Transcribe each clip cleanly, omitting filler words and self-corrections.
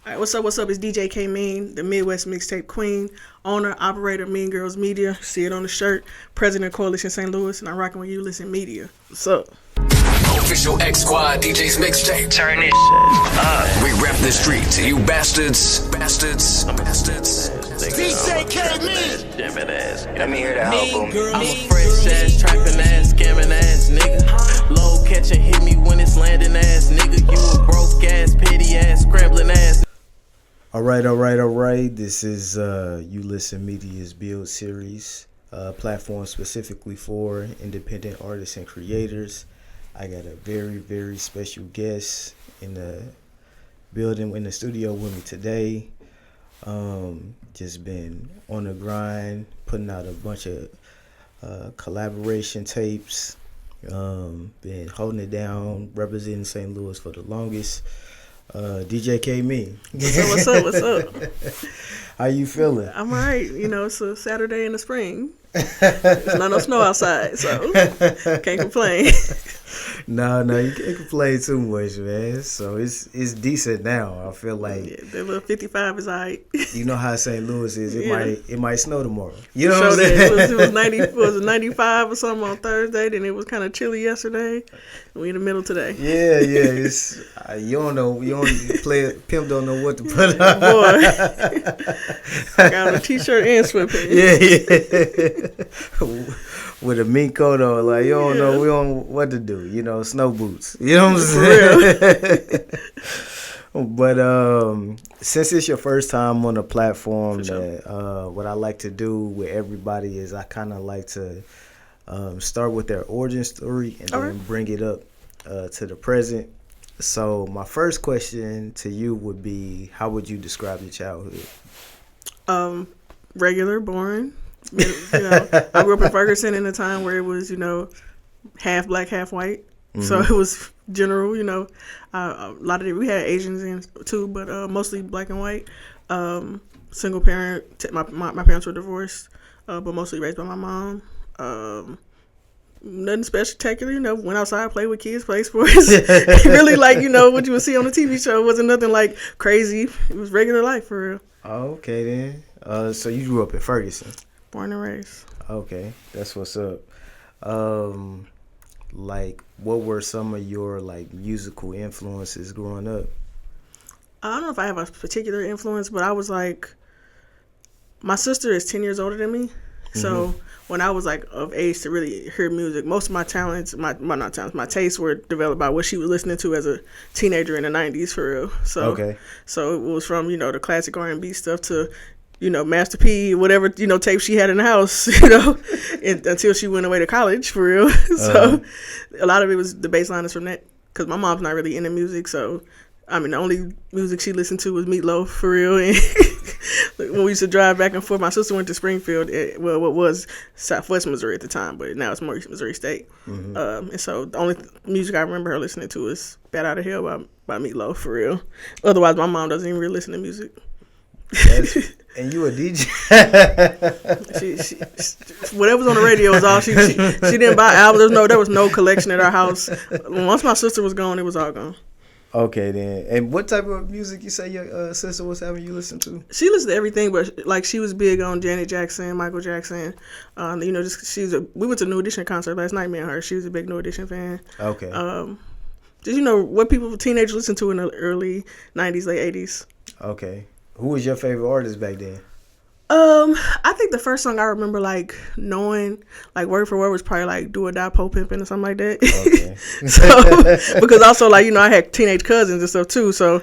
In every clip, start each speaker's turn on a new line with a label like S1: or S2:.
S1: All right, what's up? What's up? It's DJ K Mean, the Midwest Mixtape Queen, owner, operator, Mean Girls Media. See it on the shirt. President of Coalition St. Louis, and I'm rocking with ULSTN Media. What's up?
S2: Official X Squad DJ's mixtape.
S3: Turn this shit up.
S2: We rap the streets, you bastards.
S3: DJ K Me. Let me hear the album.
S4: I'm a fresh ass, trapping ass, scamming ass nigga. Low catching hit me when it's landing ass nigga. You a broke ass, petty ass, scrambling ass.
S5: All right. This is ULSTN Media's Build Series, platform specifically for independent artists and creators. I got a very, very special guest in the building, in the studio with me today. Just been on the grind, putting out a bunch of collaboration tapes. Been holding it down, representing St. Louis for the longest. DJ K Me.
S1: What's up?
S5: How you feeling?
S1: I'm all right. You know, it's a Saturday in the spring. There's not no snow outside, so can't complain.
S5: No, you can't complain too much, man. So it's decent now. I feel like
S1: The little 55 is all right.
S5: You know how St. Louis is. It might snow tomorrow.
S1: You know what I'm saying? It was 90. Was it 95 or something on Thursday? Then it was kind of chilly yesterday. We in the middle today.
S5: Yeah. It's you don't know. You don't play. Pimp don't know what to put on.
S1: Boy, I got a t-shirt and sweatpants.
S5: Yeah. With a mink coat on, like you don't know. We don't what to do. You know, snow boots. You know what I'm saying? But since it's your first time on the platform, what I like to do with everybody is I kind of like to start with their origin story and then bring it up to the present. So my first question to you would be, how would you describe your childhood?
S1: Regular, boring. You know, I grew up in Ferguson in a time where it was, half black, half white. Mm-hmm. So it was general, a lot of we had Asians in too, but mostly black and white. Single parent. My parents were divorced, but mostly raised by my mom. Nothing spectacular, went outside, played with kids, played sports. Really like, what you would see on the TV show. It wasn't nothing like crazy. It was regular life for real.
S5: Oh, okay then. So you grew up in Ferguson?
S1: Born and raised. Okay,
S5: that's what's up. Like, what were some of your musical influences growing up?
S1: I don't know if I have a particular influence, but I was like, my sister is 10 years older than me. So when I was of age to really hear music, most of my talents, my tastes were developed by what she was listening to as a teenager in the 90s for real. So it was from, the classic R&B stuff to, Master P, whatever, tape she had in the house, until she went away to college for real. So a lot of it was, the bass line is from that, because my mom's not really into music. So, the only music she listened to was Meatloaf for real. And when we used to drive back and forth, my sister went to Springfield, what was Southwest Missouri at the time, but now it's Missouri State. And so the only music I remember her listening to is Bat Out of Hell by Meatloaf for real. Otherwise, my mom doesn't even really listen to music.
S5: And you a DJ?
S1: she whatever's on the radio was all she didn't buy albums. There was no collection at our house. Once my sister was gone, it was all gone.
S5: Okay then. And what type of music you say your sister was having you listen to?
S1: She listened to everything, but she was big on Janet Jackson, Michael Jackson. We went to New Edition concert last night. Me and her. She was a big New Edition fan.
S5: Okay.
S1: What teenagers listened to in the early 90s, late 80s.
S5: Okay. Who was your favorite artist back then?
S1: I think the first song I remember knowing word for word was probably Do or Die Po Pimpin' or something like that.
S5: Okay.
S1: So because also I had teenage cousins and stuff too, so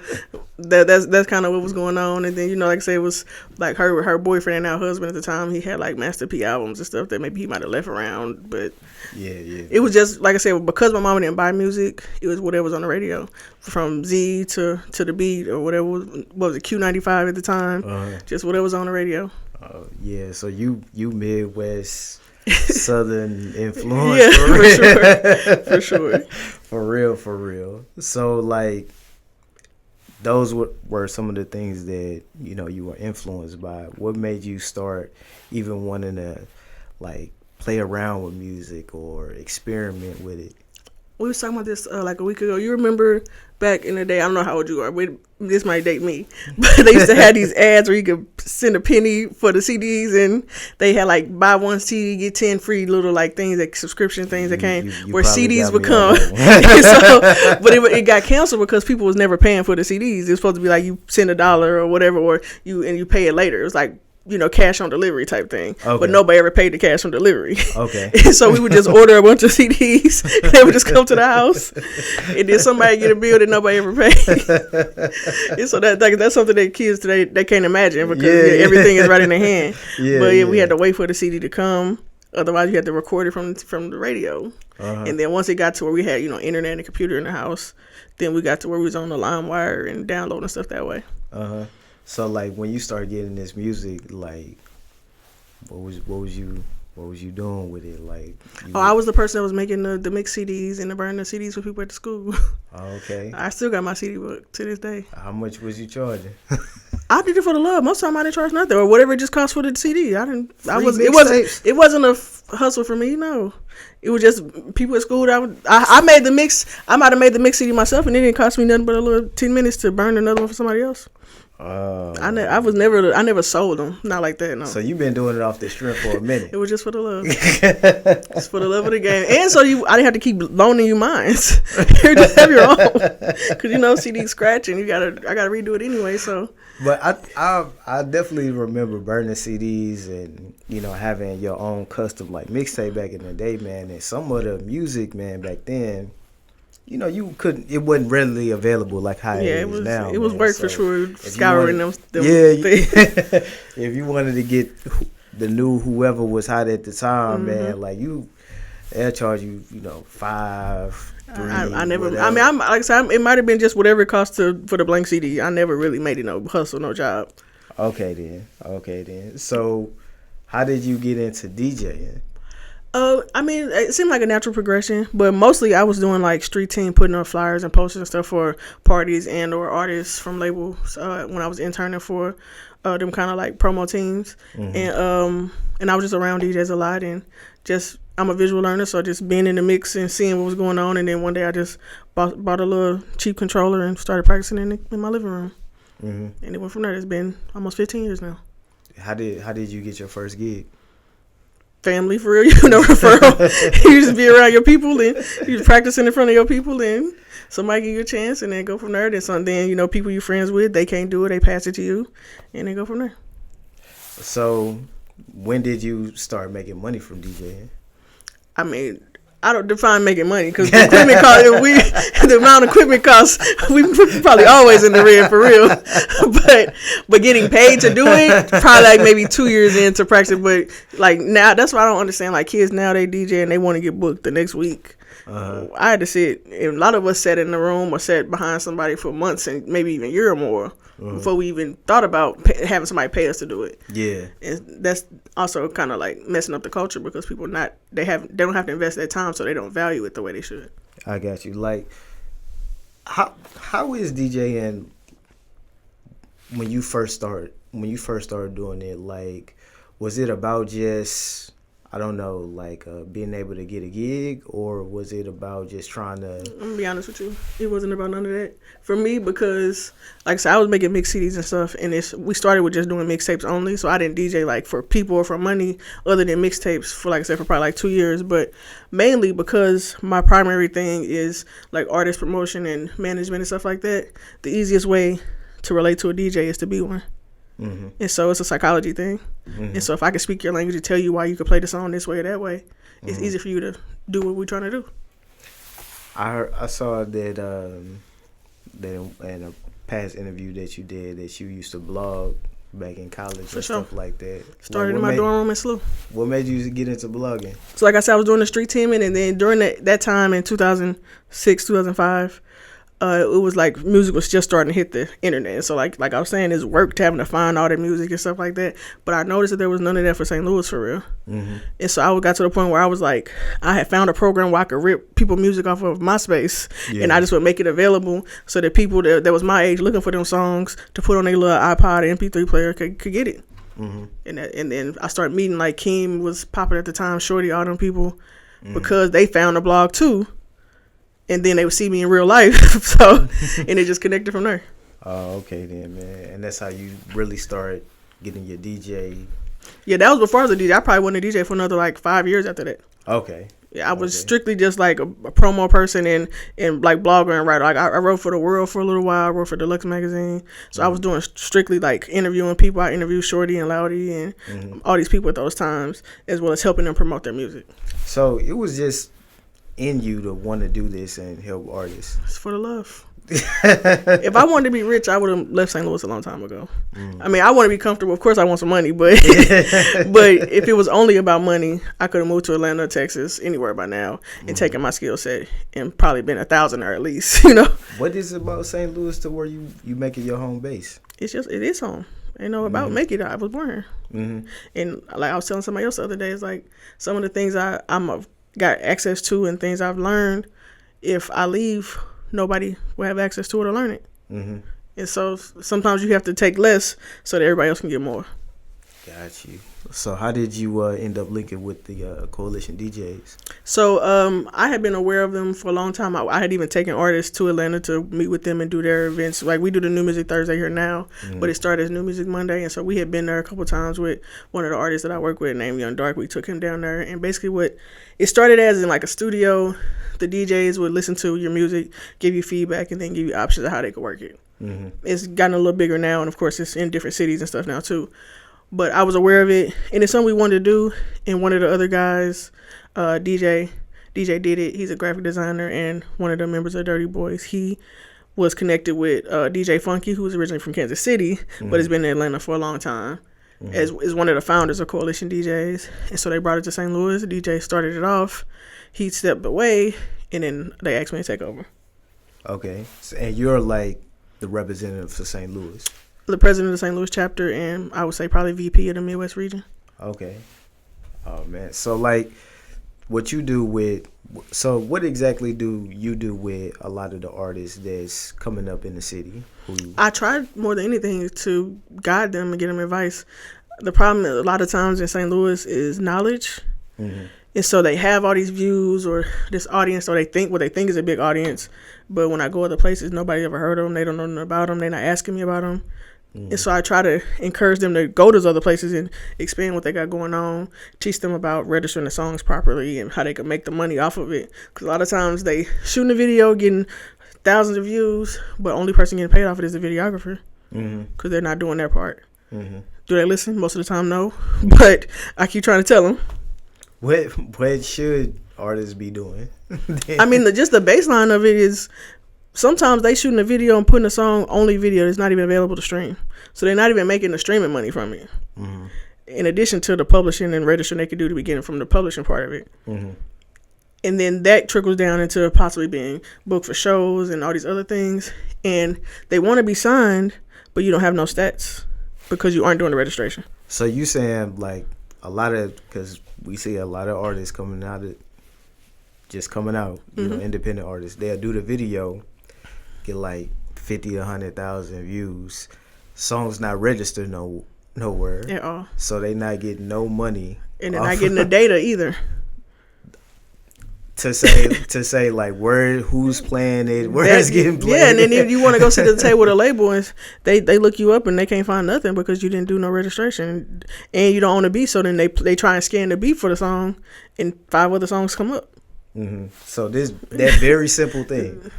S1: that's kind of what was going on. And then like I say, it was her boyfriend and now husband at the time. He had Master P albums and stuff that maybe he might have left around, but
S5: yeah.
S1: It was just like I said, because my mama didn't buy music, it was whatever was on the radio, from Z to the Beat or whatever. What was it, Q95 at the time? Just whatever was on the radio.
S5: Yeah, so you Midwest Southern influence.
S1: Yeah, for sure.
S5: For real. So those were some of the things that you were influenced by. What made you start even wanting to play around with music or experiment with it?
S1: We was talking about this like a week ago. You remember back in the day? I don't know how old you are. This might date me, but they used to have these ads where you could send a penny for the CDs, and they had like buy one CD get 10 free little like things, like subscription things that came where CDs would come. So, but it got canceled because people was never paying for the CDs. It was supposed to be like you send $1 or whatever, or you pay it later. It was like, you know, cash on delivery type thing. Okay. But nobody ever paid the cash on delivery. Okay. So we would just order a bunch of CDs and they would just come to the house, and then somebody get a bill that nobody ever paid. And so that's something that kids today, they can't imagine because everything is right in their hand. We had to wait for the CD to come. Otherwise you had to record it from the radio. And then once it got to where we had, you know, internet and computer in the house, then we got to where we was on the LimeWire and downloading stuff that way.
S5: So like when you started getting this music, like what was you doing with it? Like
S1: I was the person that was making the mix CDs and the burning the CDs for people at the school.
S5: Okay.
S1: I still got my CD book to this day.
S5: How much was you charging?
S1: I did it for the love. Most of the time I didn't charge nothing, or whatever it just cost for the CD. It wasn't a hustle for me. No, it was just people at school. I made the mix. I might have made the mix CD myself, and it didn't cost me nothing but a little 10 minutes to burn another one for somebody else. I never sold them. Not like that. No.
S5: So you've been doing it off the strip for a minute.
S1: It was just for the love. Just for the love of the game, and so I didn't have to keep loaning you mine. You just have your own, because you know CD scratching. I gotta redo it anyway. So.
S5: But I definitely remember burning CDs and, you know, having your own custom like mixtape back in the day, man. And some of the music, man, back then, you know, it wasn't readily available like how it is now.
S1: It was work for sure, scouring them things.
S5: If you wanted to get the new whoever was hot at the time, man, like they'll charge you, you know, $5, $3.
S1: I never.
S5: Whatever.
S1: I mean, I'm like I said, it might have been just whatever it cost for the blank CD. I never really made it no hustle, no job.
S5: Okay then. So, how did you get into DJing?
S1: I mean, it seemed like a natural progression, but mostly I was doing like street team, putting up flyers and posters and stuff for parties and or artists from labels when I was interning for them kind of like promo teams, and I was just around DJs a lot, and just I'm a visual learner, so just being in the mix and seeing what was going on, and then one day I just bought a little cheap controller and started practicing in my living room, and it went from there. It's been almost 15 years now.
S5: How did you get your first gig?
S1: Family, for real, you know, referral. You just be around your people and you just practicing in front of your people, and somebody give you a chance, and then go from there. Then you know, people you're friends with, they can't do it, they pass it to you, and then go from there.
S5: So, when did you start making money from DJing?
S1: I mean, I don't define making money because the equipment cost. The amount of equipment costs, we probably always in the red for real. but getting paid to do it, probably like maybe 2 years into practice. But like now, that's why I don't understand. Like kids now, they DJ and they want to get booked the next week. I had to sit, and a lot of us sat in the room or sat behind somebody for months and maybe even a year or more before we even thought about having somebody pay us to do it. Yeah, and that's also kind of like messing up the culture because people they don't have to invest their time, so they don't value it the way they should.
S5: I got you. Like, how is DJing when you first started doing it? Like, was it about just, I don't know, like being able to get a gig, or was it about just trying to?
S1: I'm gonna be honest with you, it wasn't about none of that for me because, like I said, I was making mix CDs and stuff, and we started with just doing mixtapes only. So I didn't DJ like for people or for money other than mixtapes for, like I said, for probably like 2 years. But mainly because my primary thing is like artist promotion and management and stuff like that. The easiest way to relate to a DJ is to be one. And so it's a psychology thing. And so if I can speak your language and tell you why you could play the song this way or that way, it's easy for you to do what we're trying to do.
S5: I saw that in a past interview that you did that you used to blog back in college and stuff like that.
S1: Started in my dorm room in SLU.
S5: What made you get into blogging?
S1: So like I said, I was doing the street teaming, and then during that time in 2006, 2005, it was like music was just starting to hit the internet. So like I was saying, it's work to having to find all that music and stuff like that. But I noticed that there was none of that for St. Louis for real. And so I got to the point where I was like, I had found a program where I could rip people music off of MySpace, and I just would make it available so that people that was my age looking for them songs to put on their little iPod or MP3 player could get it. And then I started meeting like Keem was popular at the time, Shorty, all them people, because they found a blog too. and then they would see me in real life. So, and it just connected from there.
S5: Oh, okay then, man. And that's how you really start getting your DJ.
S1: Yeah, that was before I was a DJ. I probably wasn't a DJ for another like 5 years after that.
S5: Okay.
S1: Yeah, I was strictly just like a promo person and like blogger and writer. Like I wrote for The World for a little while. I wrote for Deluxe Magazine. So I was doing strictly like interviewing people. I interviewed Shorty and Loudy and all these people at those times, as well as helping them promote their music.
S5: So it was just in you to want to do this and help artists.
S1: It's for the love. If I wanted to be rich, I would have left St. Louis a long time ago. I mean, I want to be comfortable. Of course, I want some money, but but if it was only about money, I could have moved to Atlanta, Texas, anywhere by now, and taken my skill set and probably been 1,000 or at least.
S5: What is it about St. Louis to where you make it your home base?
S1: It is home. Ain't no about make it. I was born here, and like I was telling somebody else the other day, it's like some of the things I'm got access to and things I've learned. If I leave, nobody will have access to it or learn it. And so sometimes you have to take less so that everybody else can get more.
S5: Got you. So how did you end up linking with the Coalition DJs?
S1: So I had been aware of them for a long time. I had even taken artists to Atlanta to meet with them and do their events. Like we do the New Music Thursday here now, but it started as New Music Monday. And so we had been there a couple times with one of the artists that I work with named Young Dark. We took him down there. And basically what it started as in like a studio, the DJs would listen to your music, give you feedback, and then give you options of how they could work it. It's gotten a little bigger now. And of course it's in different cities and stuff now too. But I was aware of it, and it's something we wanted to do. And one of the other guys, DJ did it. He's a graphic designer and one of the members of Dirty Boys. He was connected with DJ Funky, who's originally from Kansas City, but has been in Atlanta for a long time, as one of the founders of Coalition DJs. And so they brought it to St. Louis. The DJ started it off. He stepped away, and then they asked me to take over.
S5: Okay. So, and you're like the representative for St. Louis.
S1: The president of the St. Louis chapter, and I would say probably VP of the Midwest region.
S5: Okay. Oh, man. So, like, what exactly do you do with a lot of the artists that's coming up in the city?
S1: I try more than anything to guide them and get them advice. The problem a lot of times in St. Louis is knowledge. And so they have all these views or this audience, or they think what they think is a big audience. But when I go other places, nobody ever heard of them. They don't know nothing about them. They're not asking me about them. And so I try to encourage them to go to those other places and expand what they got going on, teach them about registering the songs properly and how they can make the money off of it. Because a lot of times they shooting a video, getting thousands of views, but only person getting paid off it is the videographer because they're not doing their part. Do they listen? Most of the time, no. But I keep trying to tell them.
S5: What should artists be doing?
S1: I mean, just the baseline of it is sometimes they shooting a video and putting a song only video that's not even available to stream. So they're not even making the streaming money from it. In addition to the publishing and registering they could do to be getting from the publishing part of it. And then that trickles down into possibly being booked for shows and all these other things. And they want to be signed, but you don't have no stats because you aren't doing the registration.
S5: So you saying like a lot of, because we see a lot of artists coming out, you know, independent artists. They'll do the video, get like 50 to 100,000 views. Songs not registered nowhere
S1: At all.
S5: So they not getting no money.
S1: And they're not getting the data either.
S5: To say like who's playing it, where it's getting played.
S1: Yeah, and then if you want to go sit at the table with a label and they look you up and they can't find nothing because you didn't do no registration and you don't own a beat, so then they try and scan the beat for the song and 5 other songs come up.
S5: So that very simple thing.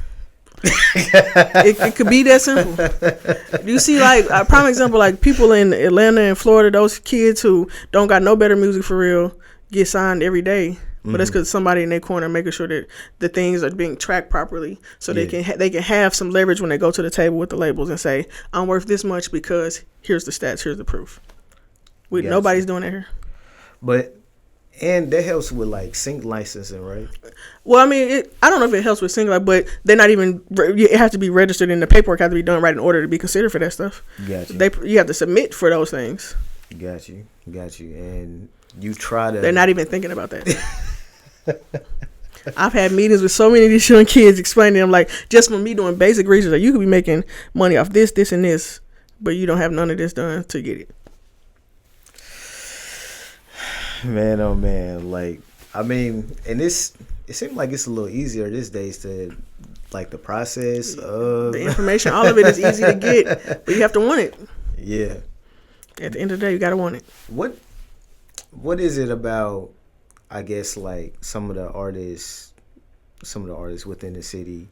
S1: It could be that simple. You see, like a prime example, like people in Atlanta and Florida, those kids who don't got no better music for real get signed every day. But that's because somebody in their corner making sure that the things are being tracked properly, so they can have some leverage when they go to the table with the labels and say, "I'm worth this much because here's the stats, here's the proof." Nobody's doing that here.
S5: And that helps with like sync licensing, right?
S1: Well, I mean, I don't know if it helps with single, but they're not even. It has to be registered, and the paperwork has to be done right in order to be considered for that stuff.
S5: Gotcha.
S1: You have to submit for those things.
S5: Got you. And you try to.
S1: They're not even thinking about that. I've had meetings with so many of these young kids explaining to them, like, just from me doing basic research, like, you could be making money off this, and this, but you don't have none of this done to get it.
S5: Man, oh man, like, I mean, and this it seems like it's a little easier these days to like the process of
S1: the information. All of it is easy to get, but you have to want it.
S5: Yeah.
S1: At the end of the day, you gotta want it.
S5: What is it about? I guess like some of the artists within the city,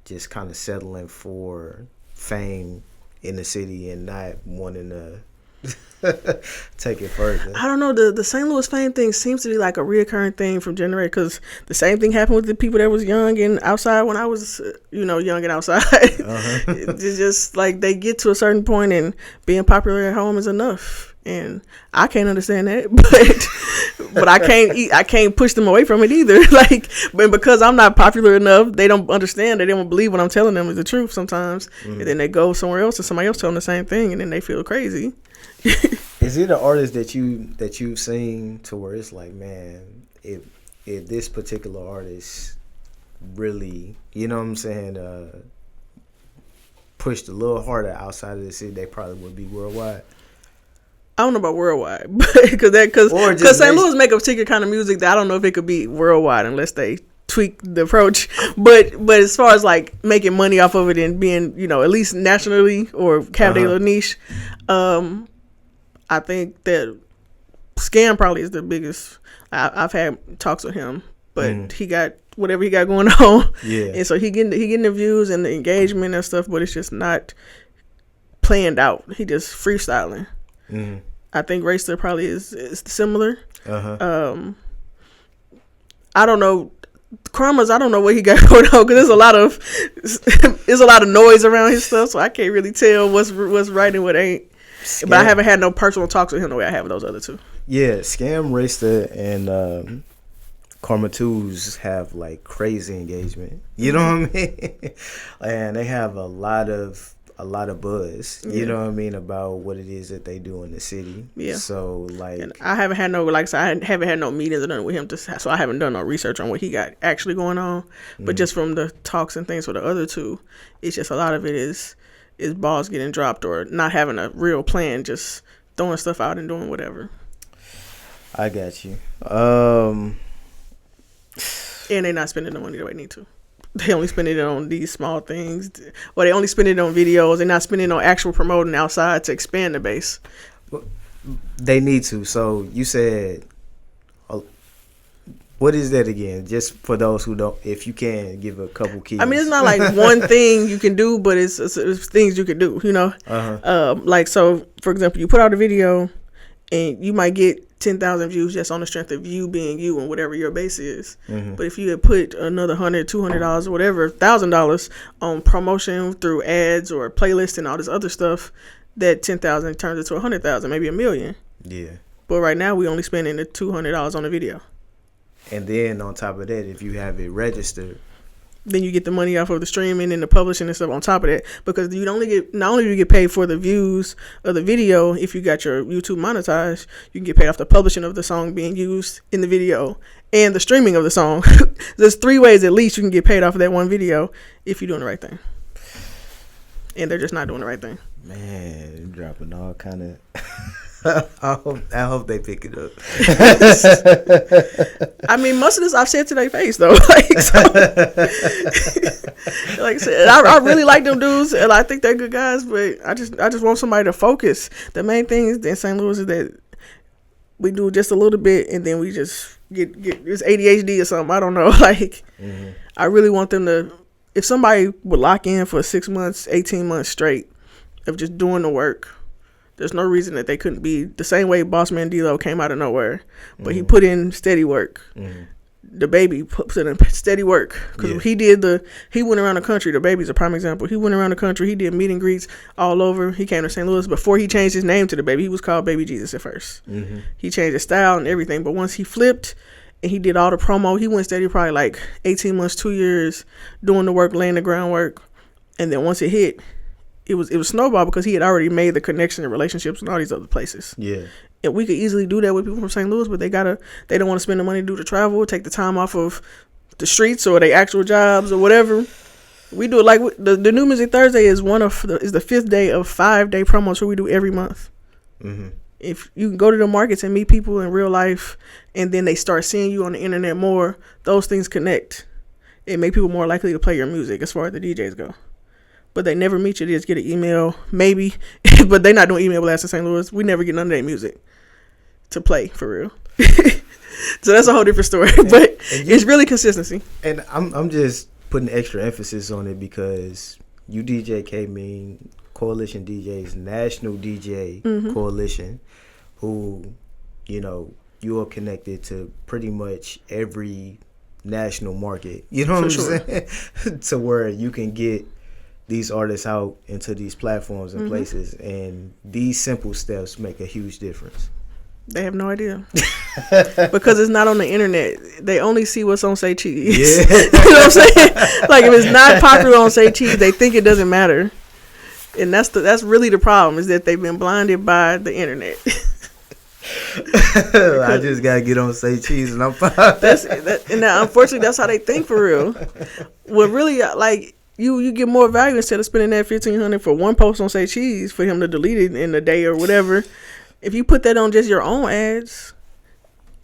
S5: just kind of settling for fame in the city and not wanting to take it further.
S1: I don't know. The St. Louis fame thing seems to be like a reoccurring thing from generation, because the same thing happened with the people that was young and outside when I was, young and outside. It's just like they get to a certain point and being popular at home is enough. And I can't understand that, but I can't push them away from it either. But because I'm not popular enough, they don't understand. They don't believe what I'm telling them is the truth sometimes. And then they go somewhere else and somebody else tell them the same thing, and then they feel crazy.
S5: Is it an artist that you've seen to where it's like, man, if this particular artist really, you know what I'm saying, pushed a little harder outside of the city, they probably would be worldwide?
S1: I don't know about worldwide, because St. Louis make a particular kind of music that I don't know if it could be worldwide unless they tweak the approach. But as far as like making money off of it and being, at least nationally or have their little niche, I think that Scam probably is the biggest. I've had talks with him, but he got whatever he got going on, and so he getting the views and the engagement and stuff, but it's just not planned out. He just freestyling. I think Racer probably is similar. I don't know. Karma's, I don't know what he got going on, because there's a lot of noise around his stuff, so I can't really tell what's right and what ain't. Scam. But I haven't had no personal talks with him the way I have with those other two. Yeah,
S5: Scam, Racer, and Karma 2s have like crazy engagement. You know what I mean? And they have a lot of buzz. You know what I mean, about what it is that they do in the city. Yeah. So like, and I haven't had no meetings or nothing with him, so I haven't done no research on what he got actually going on. But just from the talks and things for the other two, it's just a lot of it is balls getting dropped or not having a real plan, just throwing stuff out and doing whatever. I got you. And they're not spending the money the way they need to. They only spend it on these small things, or they only spend it on videos. They're not spending on actual promoting outside to expand the base. They need to. So you said, what is that again? Just for those who don't, if you can give a couple keys. I mean, it's not like one thing you can do, but it's things you can do, like, so for example, you put out a video and you might get 10,000 views just on the strength of you being you and whatever your base is. But if you had put another $100, $200 or whatever, $1,000 on promotion through ads or playlist and all this other stuff, that 10,000 turns into 100,000, maybe $1 million. Yeah. But right now we only spending the $200 on the video. And then on top of that, if you have it registered, then you get the money off of the streaming and the publishing and stuff on top of that, because you not only do you get paid for the views of the video. If you got your YouTube monetized, you can get paid off the publishing of the song being used in the video and the streaming of the song. There's 3 ways at least you can get paid off of that one video if you're doing the right thing. And they're just not doing the right thing. Man, you're dropping all kind of I hope they pick it up. I mean, most of this I've said to their face though. Like I said, I really like them dudes, and I think they're good guys. But I just want somebody to focus. The main thing is in St. Louis is that we do just a little bit, and then we just get it's ADHD or something. I don't know. Like I really want them to. If somebody would lock in for 6 months, 18 months straight of just doing the work. There's no reason that they couldn't be the same way Bossman D-Lo came out of nowhere, but he put in steady work. The baby put in steady work because he went around the country. The baby's a prime example. He went around the country. He did meet and greets all over. He came to St. Louis before he changed his name to the baby. He was called Baby Jesus at first. He changed his style and everything, but once he flipped and he did all the promo, he went steady probably like 18 months, 2 years doing the work, laying the groundwork, and then once it hit. It was snowball because he had already made the connection and relationships in all these other places. Yeah. And we could easily do that with people from St. Louis, but they don't want to spend the money to do the travel, take the time off of the streets or their actual jobs or whatever. We do it like the New Music Thursday is is the 5th day of 5-day promos where we do every month. And
S1: If you can go to the markets and meet people in real life, and then they start seeing you on the internet more, those things connect. It make people more likely to play your music as far as the DJs go. But they never meet you. They just get an email, maybe. But they not doing email blasts in St. Louis. We never get none of that music to play, for real. So that's a whole different story. But it's really consistency.
S5: And I'm just putting extra emphasis on it because you DJ K-Mean, Coalition DJs, National DJ Coalition, who, you know, you are connected to pretty much every national market. You know what I'm saying? To where you can get these artists out into these platforms and places, and these simple steps make a huge difference.
S1: They have no idea. Because it's not on the internet. They only see what's on Say Cheese.
S5: Yeah.
S1: You know what I'm saying? Like, if it's not popular on Say Cheese, they think it doesn't matter. And that's really the problem, is that they've been blinded by the internet.
S5: I just gotta get on Say Cheese and I'm fine.
S1: And unfortunately, that's how they think, for real. Well, really, like, you get more value instead of spending that $1,500 for one post on Say Cheese for him to delete it in a day or whatever. If you put that on just your own ads,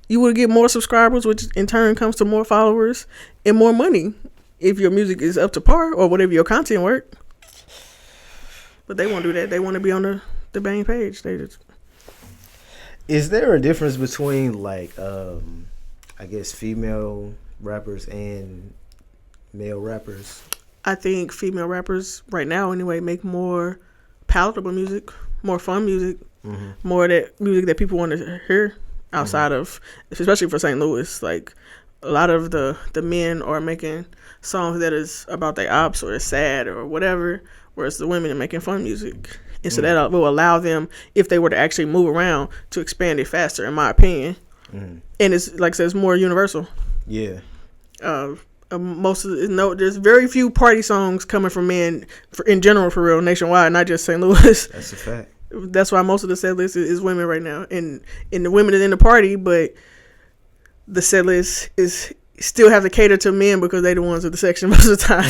S1: you would get more subscribers, which in turn comes to more followers and more money if your music is up to par or whatever your content work. But they won't do that. They want to be on the main page. They just...
S5: Is there a difference between, like, I guess female rappers and male rappers?
S1: I think female rappers right now anyway make more palatable music, more fun music, more of that music that people want to hear outside of, especially for St. Louis. Like, a lot of the men are making songs that is about their ops or is sad or whatever, whereas the women are making fun music. And so that will allow them, if they were to actually move around, to expand it faster, in my opinion. And it's, like I said, it's more universal.
S5: Yeah.
S1: Most of there's very few party songs coming from men in general, for real, nationwide, not just St. Louis.
S5: That's a fact.
S1: That's why most of the set list is women right now, and the women are in the party, but the set list is still have to cater to men because they the ones at the section most of the time.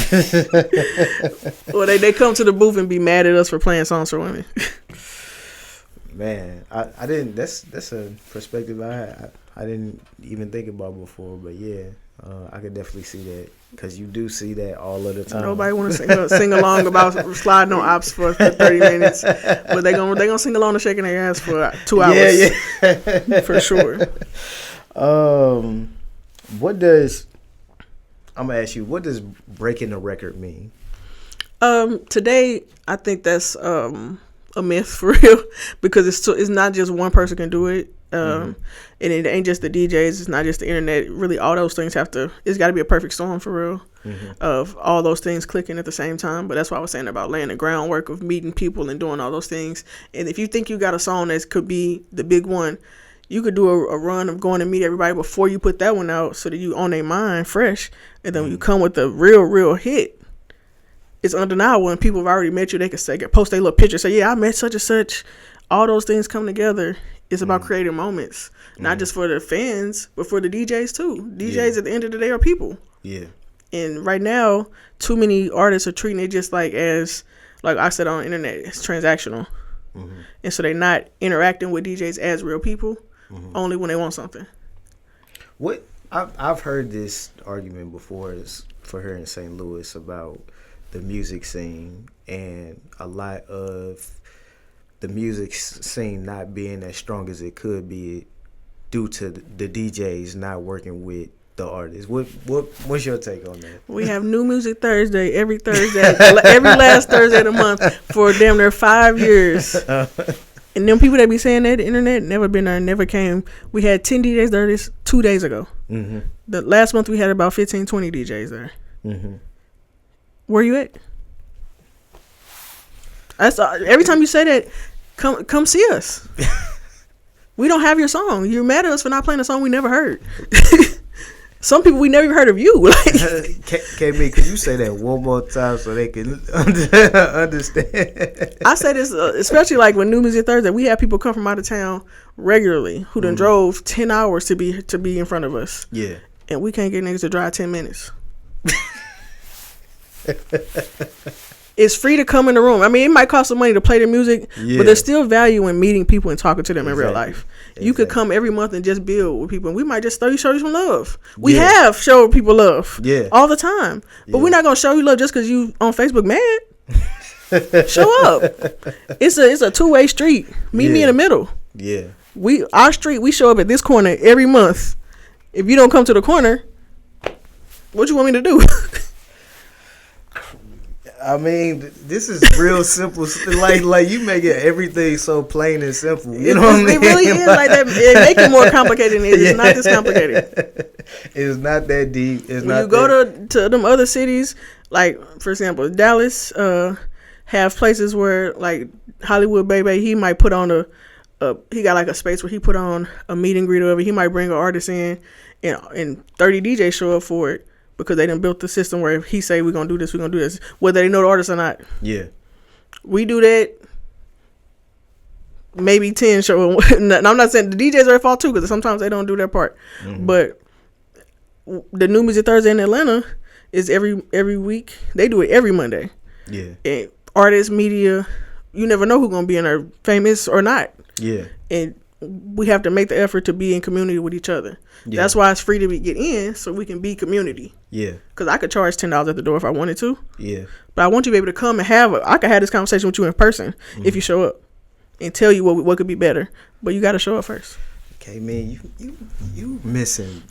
S1: Or they come to the booth and be mad at us for playing songs for women.
S5: Man, I didn't. That's a perspective I didn't even think about before. But yeah, I could definitely see that, because you do see that all of the time.
S1: Nobody want to sing along about sliding on ops for 30 minutes, but they gonna sing along to shaking their ass for 2 hours. Yeah. For sure.
S5: I'm gonna ask you, what does breaking the record mean?
S1: Today, I think that's a myth, for real, because it's not just one person can do it. And it ain't just the DJs, it's not just the internet. Really, all those things it's got to be a perfect storm, for real, of all those things clicking at the same time. But that's why I was saying about laying the groundwork of meeting people and doing all those things. And if you think you got a song that could be the big one, you could do a run of going to meet everybody before you put that one out, so that you on their mind fresh. And then when you come with the real hit, it's undeniable. When people have already met you, they can post their little picture, say, yeah, I met such and such. All those things come together. It's about creating moments, not just for the fans, but for the DJs too. DJs at the end of the day are people. Yeah. And right now, too many artists are treating it just like I said on the internet, it's transactional. And so they're not interacting with DJs as real people, only when they want something.
S5: What I've heard this argument before is for here in St. Louis about the music scene, and a lot of the music scene not being as strong as it could be due to the DJs not working with the artists. What's your take on that?
S1: We have New Music Thursday every Thursday, every last Thursday of the month for damn near 5 years. And them people that be saying that, the internet, never been there, never came. We had 10 DJs there 2 days ago. The last month we had about 15, 20 DJs there. Where you at? Every time you say that, come see us. We don't have your song. You're mad at us for not playing a song we never heard. Some people we never even heard of you.
S5: KB, can you say that one more time so they can understand?
S1: I say this, especially like when New Music Thursday, we have people come from out of town regularly who done drove 10 hours to be in front of us. Yeah. And we can't get niggas to drive 10 minutes. it's free to come in the room. I mean, it might cost some money to play the music, but there's still value in meeting people and talking to them in real life. You could come every month and just build with people, and we might just show you some love. We have showed people love all the time, but we're not gonna show you love just because you on Facebook mad. Show up. It's a two-way street. Meet me in the middle.
S5: Yeah.
S1: Our street, we show up at this corner every month. If you don't come to the corner, what you want me to do?
S5: I mean, this is real simple. Like you make it everything so plain and simple. You know what I mean? It really is like that. It make it more complicated than it is. It's not this complicated. It's not that deep. It's when not. You go to them other cities, like for example, Dallas, have places where like Hollywood Baby, he might put on he got like a space where he put on a meet and greet or whatever. He might bring an artist in, and 30 DJs show up for it because they done built the system where if he say we're gonna do this, whether they know the artist or not. Yeah, we do that. Maybe 10 show up. I'm not saying the DJs are at fault too because sometimes they don't do their part. Mm-hmm. But the New Music Thursday in Atlanta is every week. They do it every Monday. Yeah, and artists, media, you never know who's gonna be in there, famous or not. Yeah, and we have to make the effort to be in community with each other. Yeah. That's why it's free to get in, so we can be community. Yeah, because I could charge $10 at the door if I wanted to. Yeah, but I want you to be able to come and I could have this conversation with you in person if you show up and tell you what could be better. But you got to show up first. Okay, man, you missing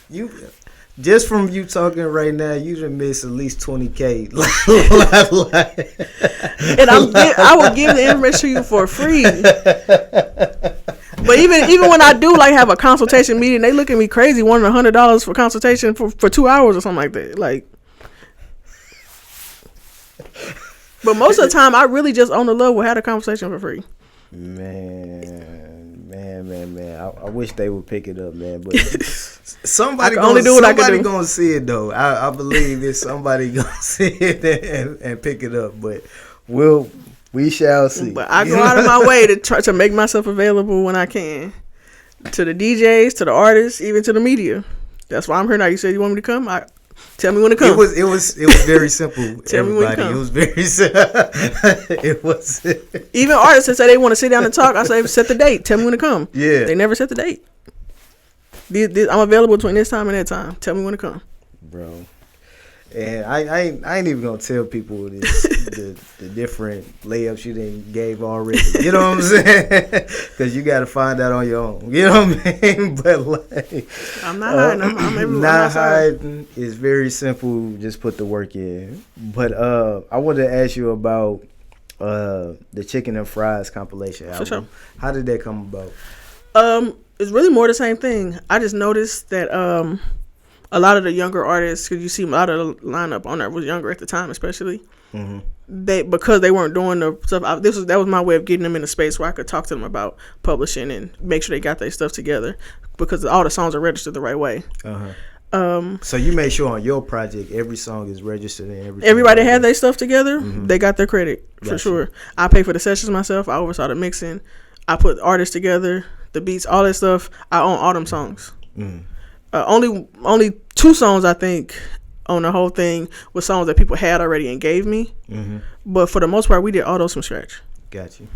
S5: you. Just from you talking right now, you done missed at least 20K. And I would give the information to you for free. But even when I do like have a consultation meeting, they look at me crazy wanting $100 for consultation for 2 hours or something like that. Like, but most of the time, I really just on the low will have a conversation for free. Man. I wish they would pick it up, man. But somebody gonna see it though. I believe it's somebody gonna see it and pick it up. But we shall see. But I go out of my way to try to make myself available when I can to the DJs, to the artists, even to the media. That's why I'm here now. You said you want me to come. Tell me when to come. It was very simple. Tell me when to come. It was very simple. It was. Even artists that say they want to sit down and talk, I say set the date. Tell me when to come. Yeah. They never set the date. I'm available between this time and that time. Tell me when to come. Bro. And I ain't even gonna tell people the different layups you done gave already. You know what I'm saying? Because you got to find out on your own. You know what I mean? But like, I'm not hiding. I'm everywhere. Not hiding. It's very simple. Just put the work in. But I wanted to ask you about the Chicken and Fries compilation album. For sure. How did that come about? It's really more the same thing. I just noticed that a lot of the younger artists, because you see a lot of the lineup on there was younger at the time, especially. Mm-hmm. Because they weren't doing the stuff. That was my way of getting them in a space where I could talk to them about publishing and make sure they got their stuff together, because all the songs are registered the right way. So you made sure on your project every song is registered and everything. Everybody had their stuff together. Mm-hmm. They got their credit for sure. I pay for the sessions myself. I oversaw the mixing. I put artists together, the beats, all that stuff. I own all them songs. Mm. Only 2 songs I think on the whole thing were songs that people had already and gave me. Mm-hmm. But for the most part, we did all those from scratch. Got you.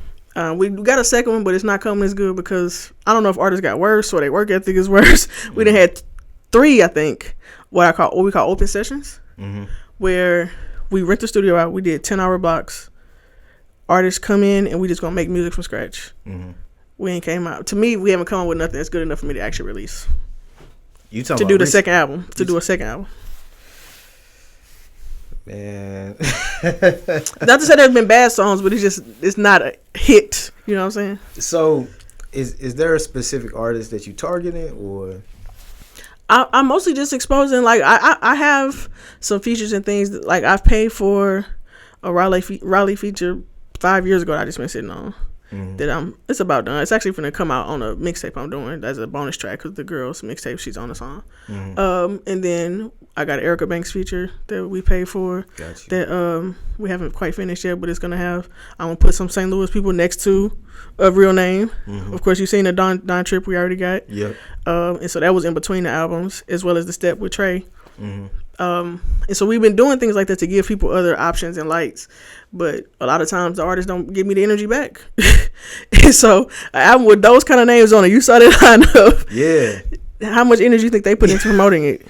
S5: We got a second one, but it's not coming as good because I don't know if artists got worse or their work ethic is worse. Mm-hmm. We done had 3, I think, what we call open sessions, where we rent the studio out. We did 10-hour blocks. Artists come in and we just gonna make music from scratch. Mm-hmm. We ain't came out. To me, we haven't come up with nothing that's good enough for me to actually release. To do a second album. Man. Not to say there's been bad songs, but it's not a hit. You know what I'm saying? So is there a specific artist that you targeting, or? I'm mostly just exposing, like I have some features and things that, like, I've paid for a Raleigh feature 5 years ago that I just been sitting on. That it's about done. It's actually going to come out on a mixtape I'm doing as a bonus track because the girl's mixtape, she's on the song. And then I got an Erica Banks feature that we paid for. Gotcha. That we haven't quite finished yet, but it's gonna have. I'm gonna put some St. Louis people next to a real name. Of course, you've seen the Don Trip we already got. Yep. And so that was in between the albums, as well as the step with Trey.
S1: And so we've been doing things like that to give people other options and lights. But a lot of times the artists don't give me the energy back. And so an album with those kind of names on it, you saw that lineup.
S5: Yeah.
S1: How much energy you think they put into promoting it?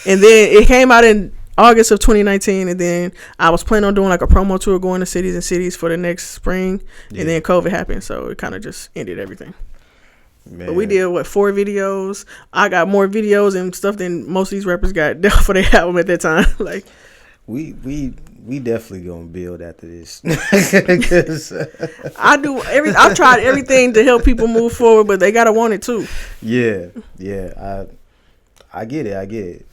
S1: And then it came out in August of 2019, and then I was planning on doing like a promo tour going to cities and cities for the next spring, and then COVID happened, so it kind of just ended everything. Man. But we did 4 videos. I got more videos and stuff than most of these rappers got for their album at that time. Like
S5: we definitely gonna build after this.
S1: I've tried everything to help people move forward, but they gotta want it too.
S5: Yeah. I get it.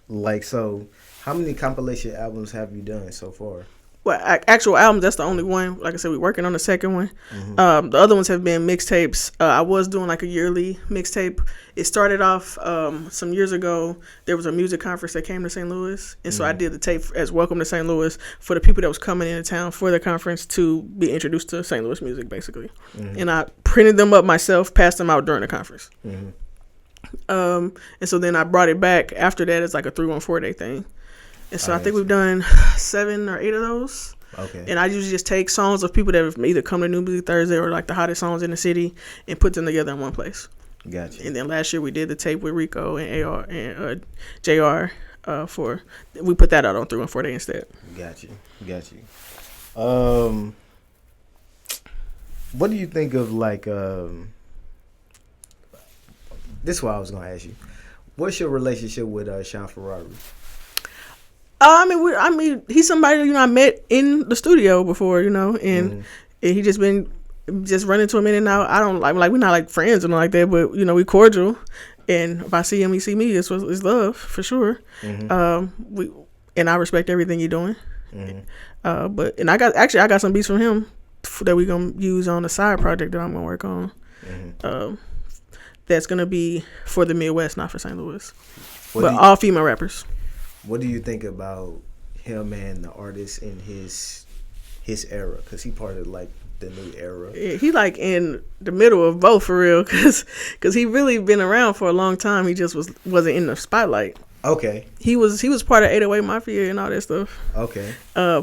S5: Like, so how many compilation albums have you done so far?
S1: Well, actual albums, that's the only one. Like I said, we're working on the second one. Mm-hmm. The other ones have been mixtapes. I was doing like a yearly mixtape. It started off some years ago. There was a music conference that came to St. Louis. And so I did the tape as Welcome to St. Louis for the people that was coming into town for the conference to be introduced to St. Louis music, basically. Mm-hmm. And I printed them up myself, passed them out during the conference. Mm-hmm. And so then I brought it back after that as like a 3-1-4 day thing. And so I think we've done 7 or 8 of those. Okay. And I usually just take songs of people that have either come to New Music Thursday or like the hottest songs in the city and put them together in one place. Gotcha. And then last year we did the tape with Rico and AR and JR we put that out on 3-1-4 day instead. Got you.
S5: What do you think of like this is what I was gonna ask you. What's your relationship with Sean Ferrari?
S1: I mean, he's somebody I met in the studio before, and he just been running into him in and out. I don't like we're not like friends or nothing like that, but we cordial. And if I see him, he see me. It's love for sure. Mm-hmm. And I respect everything you're doing. Mm-hmm. I got some beats from him that we gonna use on the side project that I'm gonna work on. Mm-hmm. That's gonna be for the Midwest, not for St. Louis, but all female rappers.
S5: What do you think about him and the artists in his era? Because he part of like the new era.
S1: Yeah, he like in the middle of both for real. Because he really been around for a long time. He just wasn't in the spotlight.
S5: Okay.
S1: He was part of 808 Mafia and all that stuff.
S5: Okay.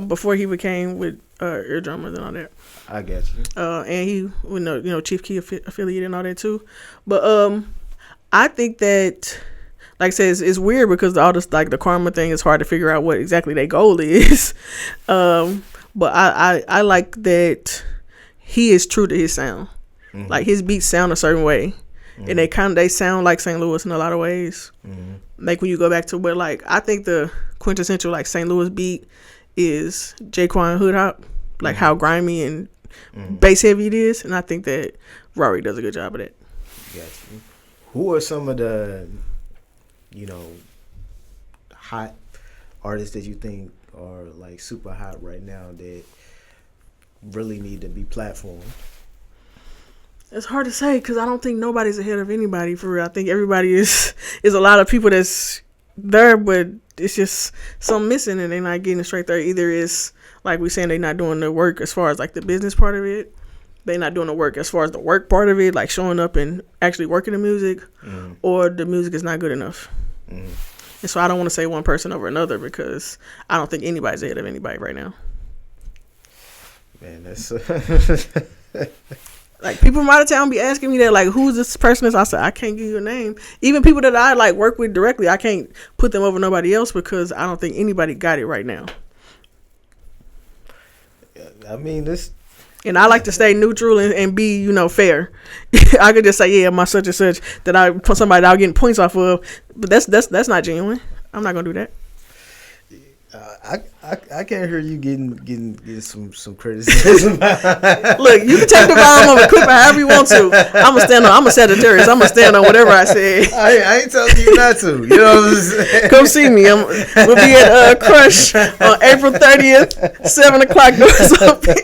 S1: Before he became with Eardrummers and all that.
S5: I get you.
S1: And he Chief Key affiliate and all that too. But I think that, like I said, it's weird because all this like the karma thing is hard to figure out what exactly their goal is. But I like that he is true to his sound. Mm-hmm. Like his beats sound a certain way. Mm-hmm. And they sound like St. Louis in a lot of ways. Mm-hmm. Like when you go back to where like I think the quintessential like St. Louis beat is Jaquan Hood Hop, like how grimy and bass heavy it is, and I think that Rory does a good job of that.
S5: Gotcha. Who are some of the hot artists that you think are like super hot right now that really need to be platformed?
S1: It's hard to say because I don't think nobody's ahead of anybody for real. I think everybody is a lot of people that's there, but it's just something missing and they're not getting it straight there. Either it's like we saying they're not doing the work as far as like the business part of it. They're not doing the work as far as the work part of it, like showing up and actually working the music, or the music is not good enough. And so I don't want to say one person over another because I don't think anybody's ahead of anybody right now.
S5: Man, that's
S1: like people from out of town be asking me that, like, who's this person? I said I can't give you a name. Even people that I like work with directly, I can't put them over nobody else because I don't think anybody got it right now.
S5: I mean, this.
S1: And I like to stay neutral and be, fair. I could just say, yeah, my such and such that I put somebody that I'm getting points off of, but that's not genuine. I'm not gonna do that.
S5: I can't hear you getting some criticism.
S1: Look, you can take the volume of the clip however you want to. I'm a Sagittarius. I'm gonna stand on whatever I say.
S5: I ain't telling you not to. You know what I'm saying?
S1: Come see me. We'll be at Crush on April 30th, 7:00 doors open.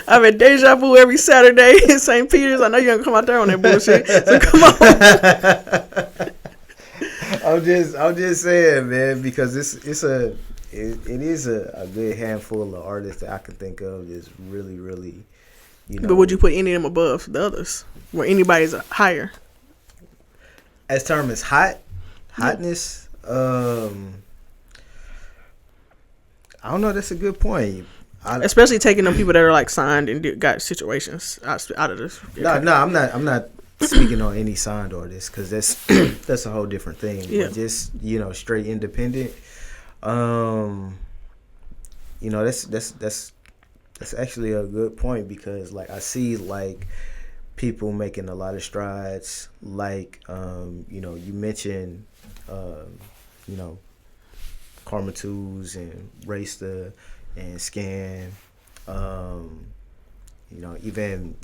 S1: I'm at Deja Vu every Saturday in St. Peter's. I know you're gonna come out there on that bullshit. So come on.
S5: I'm just saying, man, because it is a good handful of artists that I can think of that's really, really,
S1: But would you put any of them above the others? Where anybody's higher?
S5: As term is hot? Hotness. I don't know. That's a good point.
S1: Especially taking them people that are like signed and got situations out of this.
S5: No, I'm not speaking on any signed artists because that's that's a whole different thing.
S1: Yeah.
S5: But just straight independent. That's actually a good point because like I see like people making a lot of strides. Like you mentioned Karma Tools and Raysta and Scan. Even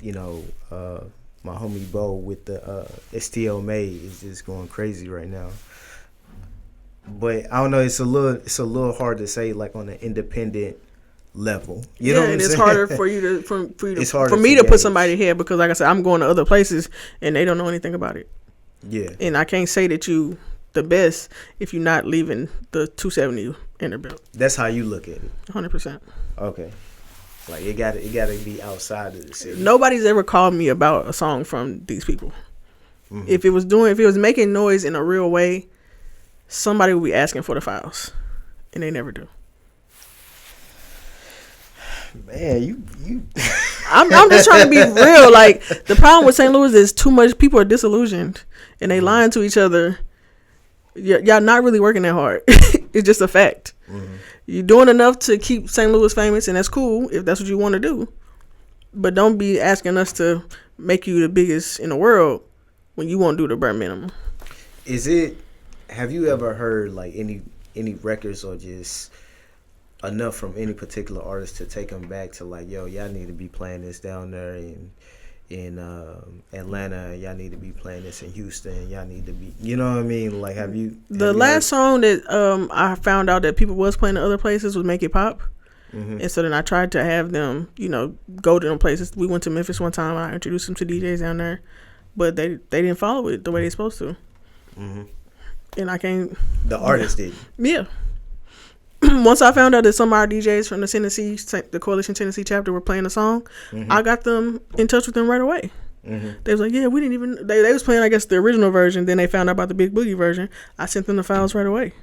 S5: my homie Bo with the STL May is just going crazy right now. But I don't know, it's a little hard to say like on an independent level. You know what I'm
S1: it's
S5: saying?
S1: harder for you to for me
S5: to
S1: to put
S5: gauge.
S1: somebody here because like I said, I'm going to other places and they don't know anything about it.
S5: Yeah.
S1: And I can't say that you the best if you're not leaving the 270 in the belt.
S5: That's how you look at it.
S1: 100%.
S5: Okay. Like it gotta be outside of the city.
S1: Nobody's ever called me about a song from these people.
S5: Mm-hmm.
S1: If it was making noise in a real way, somebody would be asking for the files, and they never do.
S5: Man, you.
S1: I'm just trying to be real. Like the problem with St. Louis is too much people are disillusioned and they lying to each other. Y'all not really working that hard. It's just a fact. Mm-hmm. You're doing enough to keep St. Louis famous, and that's cool if that's what you want to do. But don't be asking us to make you the biggest in the world when you won't do the bare minimum.
S5: Have you ever heard like any records or just enough from any particular artist to take them back to like, yo, y'all need to be playing this down there in Atlanta, y'all need to be playing this in Houston, y'all need to be, you know what I mean? Like, have you
S1: last song that I found out that people was playing in other places was Make It Pop. Mm-hmm. And so then I tried to have them, go to them places. We went to Memphis one time. I introduced them to DJs down there, but they didn't follow it the way they're supposed to. Mm-hmm. And I can't.
S5: The artist did.
S1: Yeah. Once I found out that some of our DJs from the Coalition Tennessee chapter were playing the song, mm-hmm. I got them in touch with them right away. Mm-hmm. They was like, yeah, we didn't even. They was playing, I guess, the original version. Then they found out about the Big Boogie version. I sent them the files right away.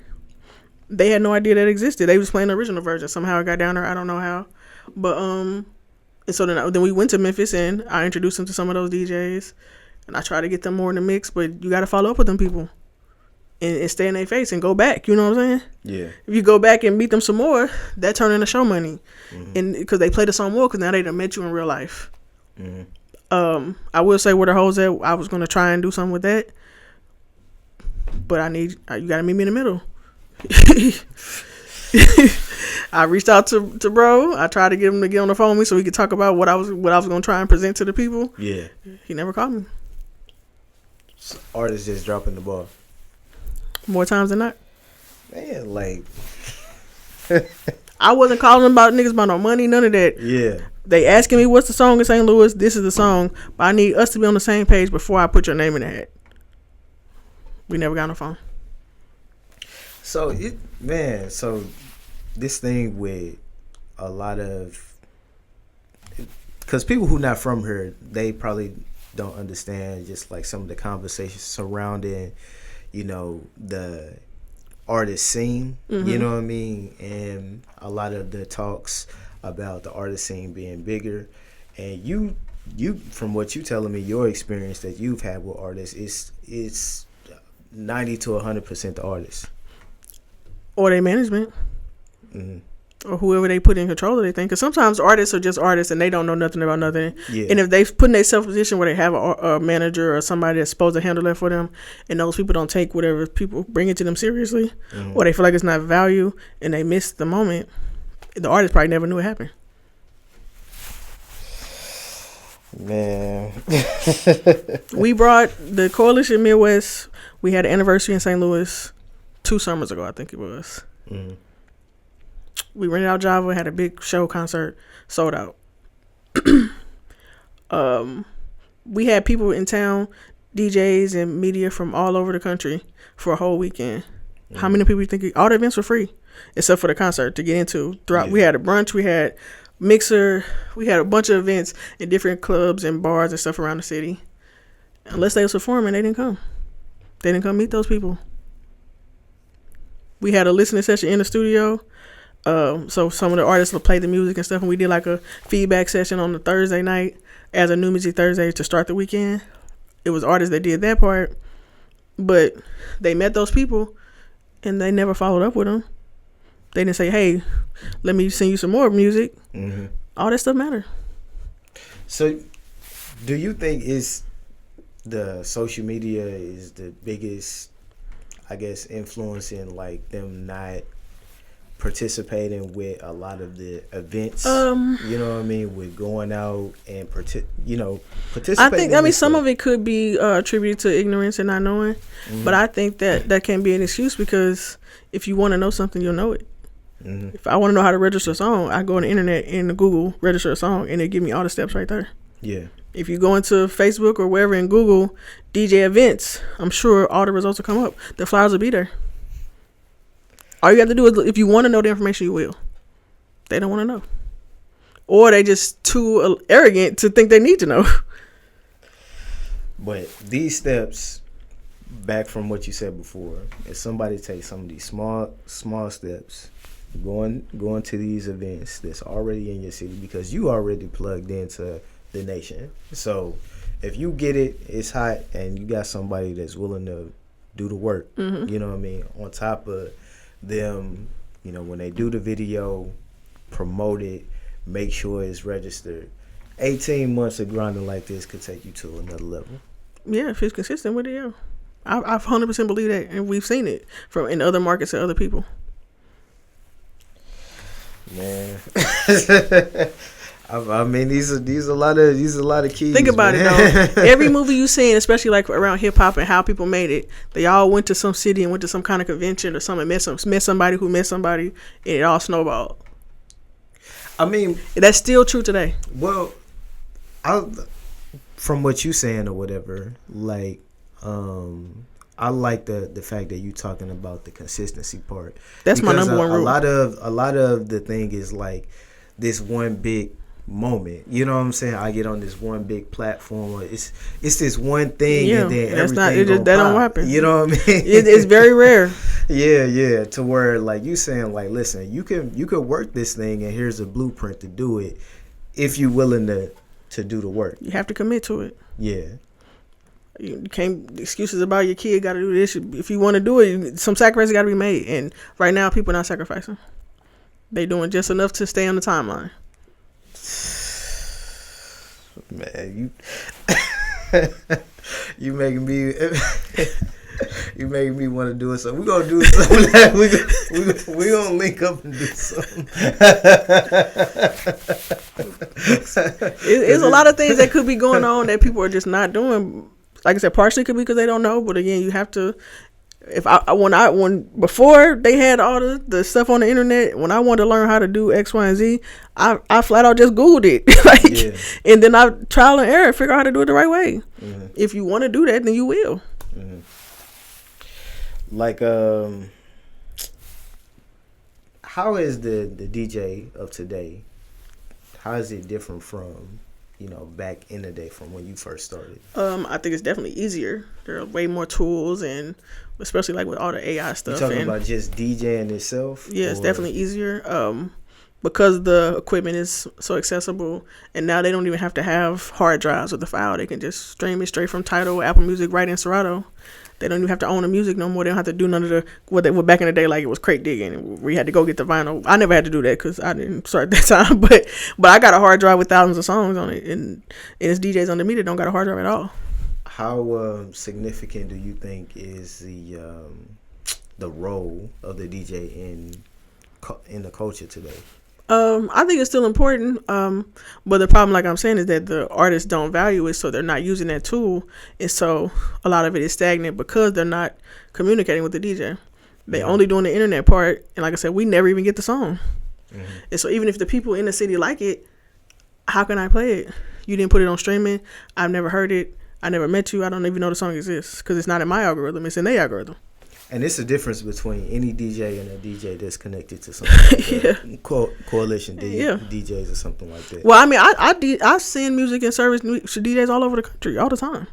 S1: They had no idea that existed. They was playing the original version. Somehow it got down there. I don't know how, but and so then we went to Memphis and I introduced them to some of those DJs, and I tried to get them more in the mix. But you got to follow up with them people. And stay in their face and go back. You know what I'm saying? Yeah. If you go back and meet them some more, that turn into show money. Mm-hmm. And because they play the song more, because now they done met you in real life. Mm-hmm. I will say where the hoes at. I was gonna try and do something with that, but you gotta meet me in the middle. I reached out to bro. I tried to get him to get on the phone with me so we could talk about what I was gonna try and present to the people. Yeah. He never called me.
S5: So artists just dropping the ball.
S1: More times than not.
S5: Man, like
S1: I wasn't calling them about niggas about no money, none of that. Yeah. They asking me what's the song in St. Louis. This is the song, but I need us to be on the same page before I put your name in the hat. We never got on the phone.
S5: So this thing with a lot of, because people who not from here, they probably don't understand just like some of the conversations surrounding, the artist scene, mm-hmm. You know what I mean? And a lot of the talks about the artist scene being bigger. And you from what you telling me, your experience that you've had with artists, it's 90 to 100% the artists.
S1: Or their management. Mm-hmm. Or whoever they put in control of their thing. Because sometimes artists are just artists and they don't know nothing about nothing. Yeah. And if they put in themselves in a position where they have a manager or somebody that's supposed to handle that for them, and those people don't take whatever people bring it to them seriously, mm-hmm. or they feel like it's not value and they miss the moment, the artist probably never knew it happened.
S5: Man.
S1: We brought the Coalition Midwest. We had an anniversary in St. Louis 2 summers ago, I think it was. Mm-hmm. We rented out Java, had a big show concert, sold out. We had people in town, DJs and media from all over the country for a whole weekend. Mm-hmm. How many people you think? All the events were free, except for the concert to get into. Throughout, we had a brunch, we had mixer, we had a bunch of events in different clubs and bars and stuff around the city. Unless they was performing, they didn't come. They didn't come meet those people. We had a listening session in the studio. So some of the artists will play the music and stuff, and we did like a feedback session on the Thursday night as a New Music Thursday to start the weekend. It was artists that did that part, but they met those people and they never followed up with them. They didn't say, hey, let me send you some more music. Mm-hmm. All that stuff matter.
S5: So do you think it's the social media is the biggest, I guess, influence in like them not participating with a lot of the events? You know what I mean, with going out and participating.
S1: I think some of it could be attributed to ignorance and not knowing, but I think that can be an excuse, because if you want to know something, you'll know it. If I want to know how to register a song, I go on the internet and Google register a song, and they give me all the steps right there. Yeah. If you go into Facebook or wherever and Google DJ events, I'm sure all the results will come up. The flyers will be there. All you have to do is, if you want to know the information, you will. They don't want to know. Or they just too arrogant to think they need to know.
S5: But these steps, back from what you said before, if somebody takes some of these small steps, going to these events that's already in your city, because you already plugged into the nation. So if you get it, it's hot, and you got somebody that's willing to do the work, you know what I mean, on top of them, you know, when they do the video, promote it, make sure it's registered. 18 months of grinding like this could take you to another level.
S1: Yeah, if it's consistent with it, yeah. I 100% believe that, and we've seen it from in other markets and other people.
S5: Man, I mean, these are a lot of keys.
S1: Think about it though. Every movie you seen, especially like around hip hop and how people made it, they all went to some city and went to some kind of convention or something, met somebody who met somebody, and it all snowballed. I mean, that's still true today.
S5: Well, from what you saying or whatever, like, I like the fact that you talking about the consistency part.
S1: That's my number one rule.
S5: A lot of the thing is like this one big moment. You know what I'm saying? I get on this one big platform. It's this one thing, and then everything that don't happen. You know what I mean?
S1: It's very rare.
S5: Yeah. To where like you saying like, listen, you could work this thing, and here's a blueprint to do it if you're willing to do the work.
S1: You have to commit to it.
S5: Yeah.
S1: You can't excuses about your kid got to do this. If you want to do it, some sacrifices got to be made. And right now, people are not sacrificing. They doing just enough to stay on the timeline.
S5: Man, you making me want to do it. So we're gonna do something. Like we gonna link up and do something.
S1: It's a lot of things that could be going on that people are just not doing. Like I said, partially could be because they don't know, but again, you have to. When before they had all the stuff on the internet, when I wanted to learn how to do X, Y, and Z, I flat out just Googled it, and then I trial and error, figure out how to do it the right way. Mm-hmm. If you want to do that, then you will.
S5: Mm-hmm. Like, how is the DJ of today? How is it different from, back in the day from when you first started?
S1: I think it's definitely easier. There are way more tools, and especially like with all the AI stuff.
S5: You talking about just DJing itself?
S1: Yeah, it's definitely easier. Because the equipment is so accessible, and now they don't even have to have hard drives with the file. They can just stream it straight from Tidal, Apple Music, right in Serato. They don't even have to own the music no more. They don't have to do none of the what back in the day, like it was crate digging. We had to go get the vinyl. I never had to do that because I didn't start that time. But I got a hard drive with thousands of songs on it, and it's DJs under me that don't got a hard drive at all.
S5: How significant do you think is the role of the DJ in the culture today?
S1: I think it's still important, but the problem, like I'm saying, is that the artists don't value it, so they're not using that tool, and so a lot of it is stagnant because they're not communicating with the DJ. They only doing the internet part, and like I said, we never even get the song. Mm-hmm. And so even if the people in the city like it, how can I play it? You didn't put it on streaming. I've never heard it. I never met you. I don't even know the song exists because it's not in my algorithm. It's in their algorithm.
S5: And it's a difference between any DJ and a DJ that's connected to something like that. Coalition DJs or something like that.
S1: Well, I mean, I send music and service to DJs all over the country all the time.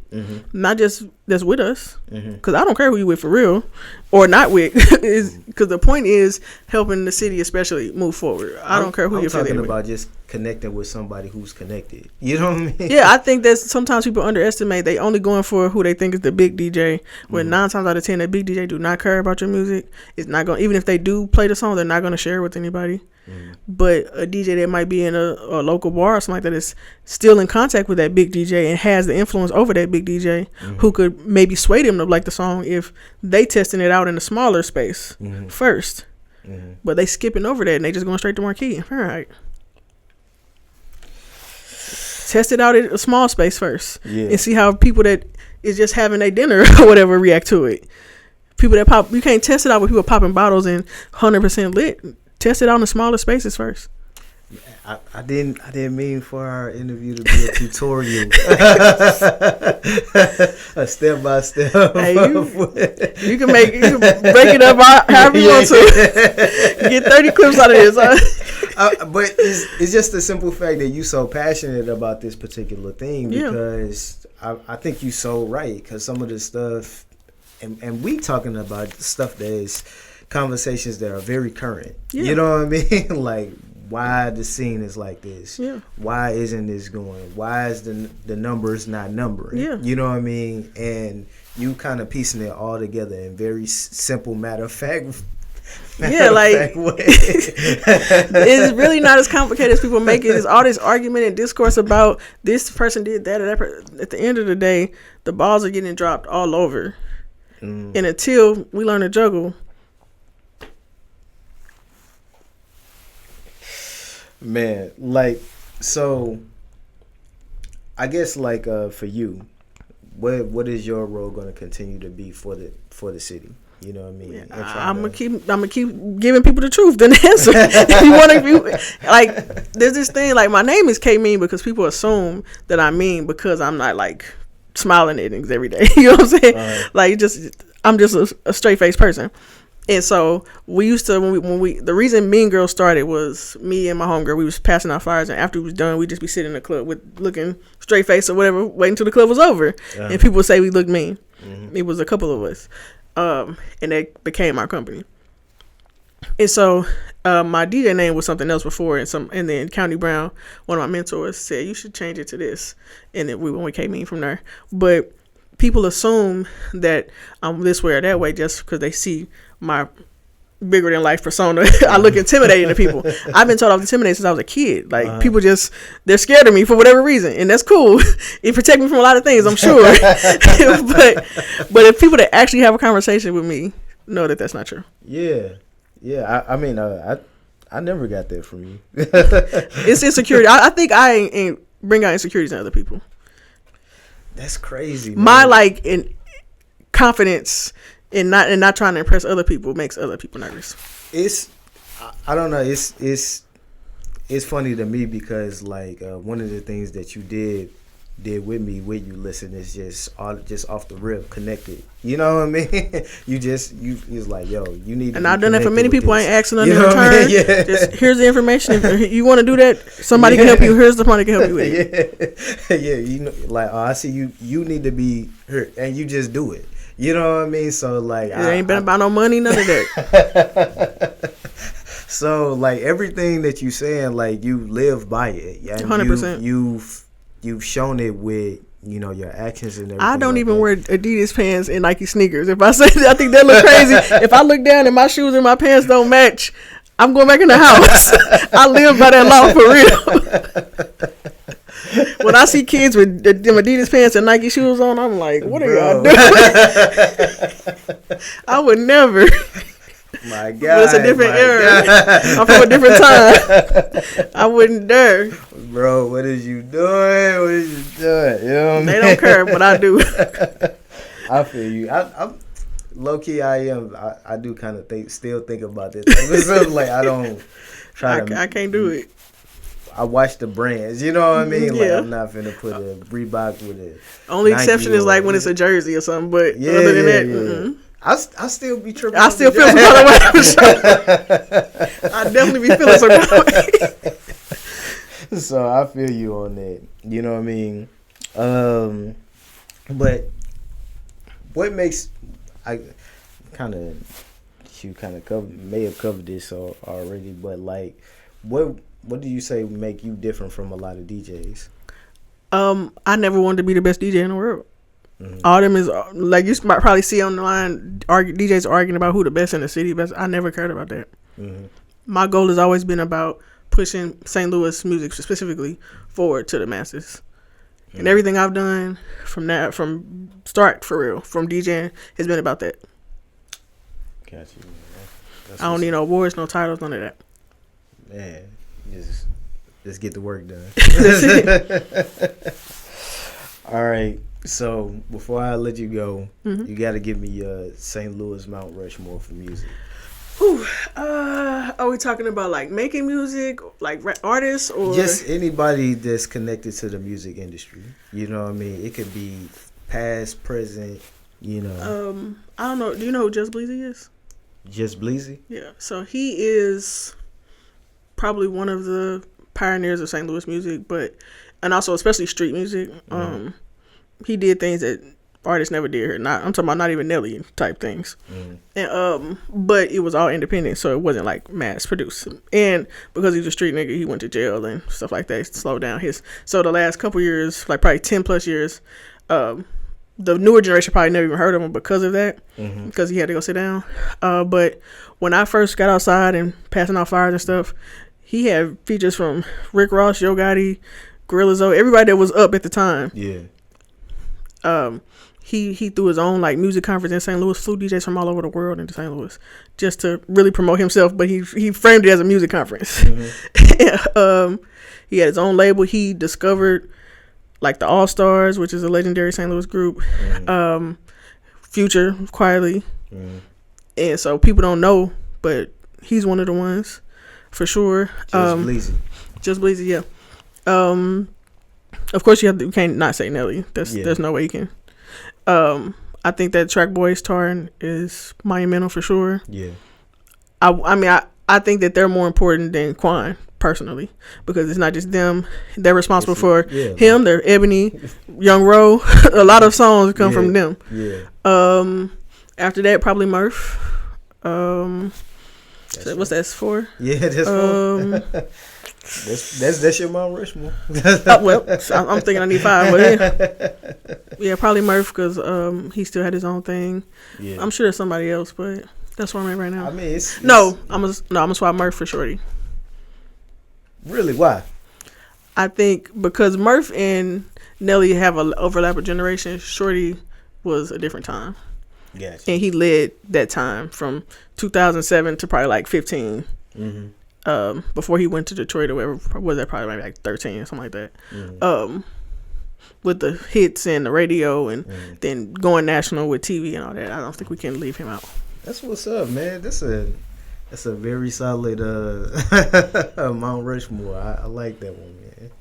S1: Not just that's with us, because I don't care who you with for real or not with. Because the point is helping the city especially move forward. I don't care who you're
S5: talking about. Just connecting with somebody who's connected. You know what I mean?
S1: Yeah, I think that sometimes people underestimate. They only going for who they think is the big DJ. When 9 times out of 10, that big DJ do not care about your music. It's not going. Even if they do play the song, they're not going to share it with anybody. But a DJ that might be in a local bar or something like that is still in contact with that big DJ and has the influence over that big DJ, who could maybe sway them to like the song if they testing it out in a smaller space first. But they skipping over that and they just going straight to Marquee. All right. Test it out in a small space first and see how people that is just having their dinner or whatever react to it. People that pop, you can't test it out with people popping bottles and 100% lit. Test it out in smaller spaces first.
S5: I didn't mean for our interview to be a tutorial. A step by step.
S1: Hey, you can break it up however you want to. Get 30 clips out of this.
S5: But it's just the simple fact that you so passionate about this particular thing, because I think you so right, because some of the stuff, and we talking about stuff that is conversations that are very current. You know what I mean? Like, why the scene is like this? Why isn't this going? Why is the numbers not numbering? You know what I mean? And you kind of piecing it all together in very simple, matter of fact way.
S1: It's really not as complicated as people make it. It's all this argument and discourse about this person did that or that. At the end of the day, the balls are getting dropped all over. And until we learn to juggle,
S5: man, like, so I guess like for you, what is your role going to continue to be for the city? You know what I mean?
S1: I'm gonna keep giving people the truth, the answer. If you like, there's this thing like my name is K Mean because people assume that I mean because I'm not like smiling at things every day. You know what I'm saying? Like I'm just a straight faced person. And so we used to when we the reason Mean Girl started was me and my homegirl. We was passing out flyers, and after we was done, we'd just be sitting in the club with looking straight face or whatever, waiting till the club was over, and people would say we looked mean. It was a couple of us, and that became our company. And so my DJ name was something else before, and then County Brown, one of my mentors, said you should change it to this, and then we came in from there. But people assume that I'm this way or that way just because they see my bigger than life persona. I look intimidating to people. I've been told I was intimidated since I was a kid. Like people they're scared of me for whatever reason, and that's cool. It protects me from a lot of things, I'm sure. but if people that actually have a conversation with me know that that's not true.
S5: Yeah. I mean, I never got that from you.
S1: It's insecurity. I think I ain't bring out insecurities in other people.
S5: That's crazy, man.
S1: My in confidence in not trying to impress other people makes other people nervous.
S5: I don't know. It's funny to me because one of the things that you did with me with you listen is just off the rip connected. You know what I mean? you was like, yo, you need. And
S1: I've done that for many people.
S5: This.
S1: I ain't asking nothing in return. Just here's the information. If you want to do that, somebody can help you. Here's the money can help you with it.
S5: You know, I see you. You need to be hurt, and you just do it. You know what I mean? So it
S1: ain't been about no money, none of that.
S5: So everything that you saying, you live by it.
S1: 100%.
S5: You've shown it with your actions and everything.
S1: I don't even wear Adidas pants and Nike sneakers. If I say that, I think that look crazy. If I look down and my shoes and my pants don't match, I'm going back in the house. I live by that law for real. When I see kids with them Adidas pants and Nike shoes on, I'm like, what are y'all doing? I would never.
S5: My God.
S1: But it's a different era. I'm from a different time. I wouldn't dare.
S5: Bro, what is you doing? What is you doing? You know what I mean?
S1: They don't care, but I do.
S5: I feel you. I'm low key. I do kind of still think about this. I don't try to.
S1: I can't do it.
S5: I watch the brands. You know what I mean?
S1: Yeah.
S5: I'm not finna put a Reebok with it.
S1: Only Nike exception is when it's a jersey or something. But other than that,
S5: I still be tripping.
S1: I still feel some kind of way. I definitely be feeling some kind of way.
S5: So I feel you on that. You know what I mean? But what makes I kind of may have covered this already, but like, what do you say make you different from a lot of DJs?
S1: I never wanted to be the best DJ in the world. All them is like you might probably see on the line DJs arguing about who the best in the city. Best. I never cared about that. My goal has always been about pushing St. Louis music specifically forward to the masses. And everything I've done from start for real, from DJing, has been about that.
S5: Got you.
S1: I don't need no awards, no titles, none of that.
S5: Man, just get the work done.
S1: That's it.
S5: All right. So before I let you go, you got to give me St. Louis Mount Rushmore for music.
S1: Whew. Are we talking about like making music, like artists, or
S5: just anybody that's connected to the music industry? You know what I mean? It could be past, present. You know.
S1: I don't know. Do you know who Just Bleezy is?
S5: Just Bleezy?
S1: Yeah. So he is probably one of the pioneers of St. Louis music, and also especially street music. He did things that artists never did here. I'm talking about not even Nelly type things. And but it was all independent, so it wasn't like mass produced. And because he's a street nigga, he went to jail and stuff like that. Slowed down so the last couple years, like probably 10 plus years, the newer generation probably never even heard of him because of that, because he had to go sit down. But when I first got outside and passing out flyers and stuff, he had features from Rick Ross, Yo Gotti, Gorilla Zoe, everybody that was up at the time.
S5: Yeah.
S1: He threw his own like music conference in St. Louis, flew DJs from all over the world into St. Louis just to really promote himself, but he framed it as a music conference. He had his own label. He discovered like the All Stars, which is a legendary St. Louis group, Future quietly, and so people don't know, but he's one of the ones for sure. Just Bleezy, yeah. Of course, you can't not say Nelly. There's no way you can. I think that Track Boys Tarn is monumental for sure. Yeah. I think that they're more important than Quan personally, because it's not just them. They're responsible for him. They're Ebony, Young Ro. A lot of songs come from them. Yeah. After that, probably Murph. What's that for?
S5: Yeah, that's for. That's your Mount Rushmore.
S1: Well, I'm thinking I need 5, but yeah, probably Murph, because he still had his own thing. Yeah. I'm sure there's somebody else, but that's where I'm at right now.
S5: I mean,
S1: I'm gonna swap Murph for Shorty.
S5: Really? Why?
S1: I think because Murph and Nelly have an overlap of generation. Shorty was a different time.
S5: Gotcha.
S1: And he led that time from 2007 to probably like 15. Before he went to Detroit or whatever, was that probably maybe like 13 or something like that. With the hits and the radio and then going national with TV and all that. I don't think we can leave him out.
S5: That's what's up, man. That's a very solid Mount Rushmore. I like that one, man.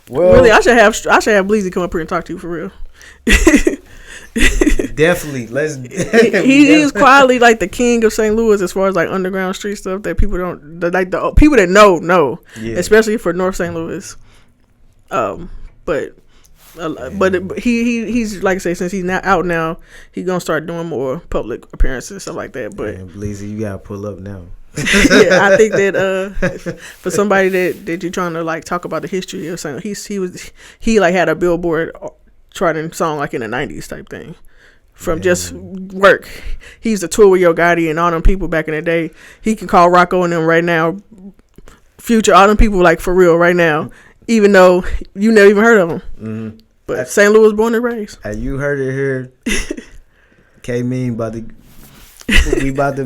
S5: Well,
S1: really, I should have Bleezy come up here and talk to you for real.
S5: Definitely.
S1: He is quietly like the king of St. Louis as far as like underground street stuff that people don't like. The people that know, especially for North St. Louis. But he's like I say, since he's not out now, he's gonna start doing more public appearances and stuff like that. But
S5: Bleezy, you gotta pull up now.
S1: Yeah, I think that for somebody that you're trying to like talk about the history of St. he like had a Billboard charting song like in the 90s type thing. From just work. He used to tour with Yo Gotti and all them people back in the day. He can call Rocco and them right now. Future, all them people like for real right now. Even though you never even heard of them. But St. Louis born and raised.
S5: You heard it here. K-Mean about to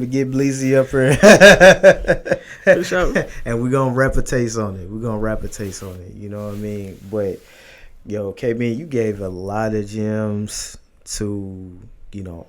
S5: get Bleezy up here.
S1: For sure.
S5: And we're gonna rap a taste on it. You know what I mean? But yo, K-Mean, you gave a lot of gems to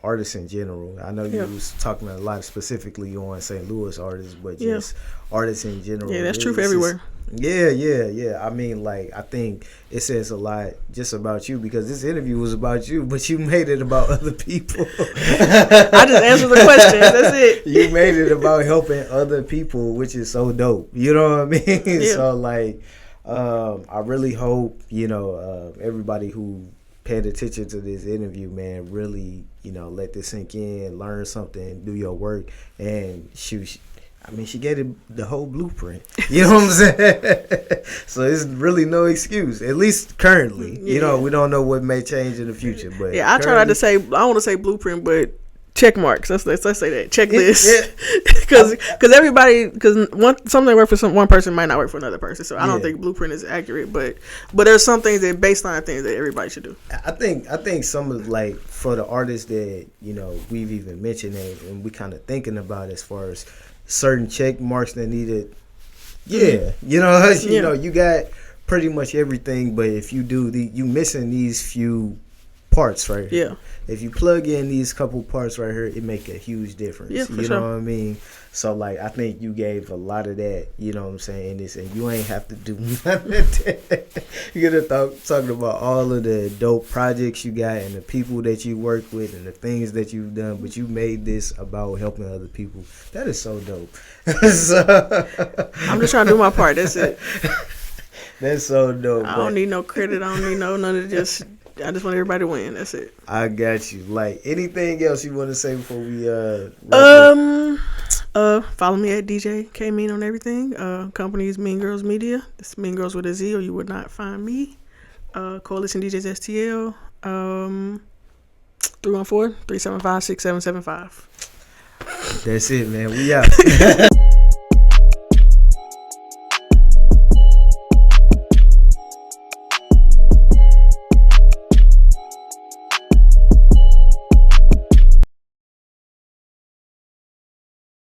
S5: artists in general. I know you was talking a lot specifically on St. Louis artists, but just artists in general.
S1: Yeah, that's true for everywhere.
S5: Yeah. I mean, like, I think it says a lot just about you, because this interview was about you, but you made it about other people.
S1: I just answered the questions. That's it.
S5: You made it about helping other people, which is so dope. You know what I mean?
S1: Yeah.
S5: So, like, I really hope, everybody who paid attention to this interview, man, really, let this sink in, learn something, do your work, and shoot. I mean, she gave it the whole blueprint. You know what I'm saying? So it's really no excuse, at least currently.
S1: Yeah.
S5: We don't know what may change in the future. But
S1: I try not to say, I don't want to say blueprint, but check marks. Let's say that. Checklist. Because everybody, something that works for one person might not work for another person. So I don't think blueprint is accurate. But there's some things that baseline things that everybody should do.
S5: I think some of, like, for the artists that, we've even mentioned and we kind of thinking about as far as certain check marks that needed. You got pretty much everything, but if you do you missing these few parts right here.
S1: Yeah.
S5: If you plug in these couple parts right here, it make a huge difference.
S1: Yeah, for
S5: you
S1: sure.
S5: know what I mean? So, like, I think you gave a lot of that, you know what I'm saying, in this, and you ain't have to do nothing. You're talking about all of the dope projects you got and the people that you work with and the things that you've done, but you made this about helping other people. That is so dope.
S1: I'm just trying to do my part. That's it.
S5: That's so dope.
S1: I don't need no credit. I don't need none of this. I just want everybody to win. That's it.
S5: I got you. Like, anything else you want to say before we
S1: follow me at DJ K Mean on everything. Company is Mean Girls Media. It's Mean Girls with a Z, or you would not find me. Coalition DJs STL. 314-375-6775.
S5: That's it, man. We out.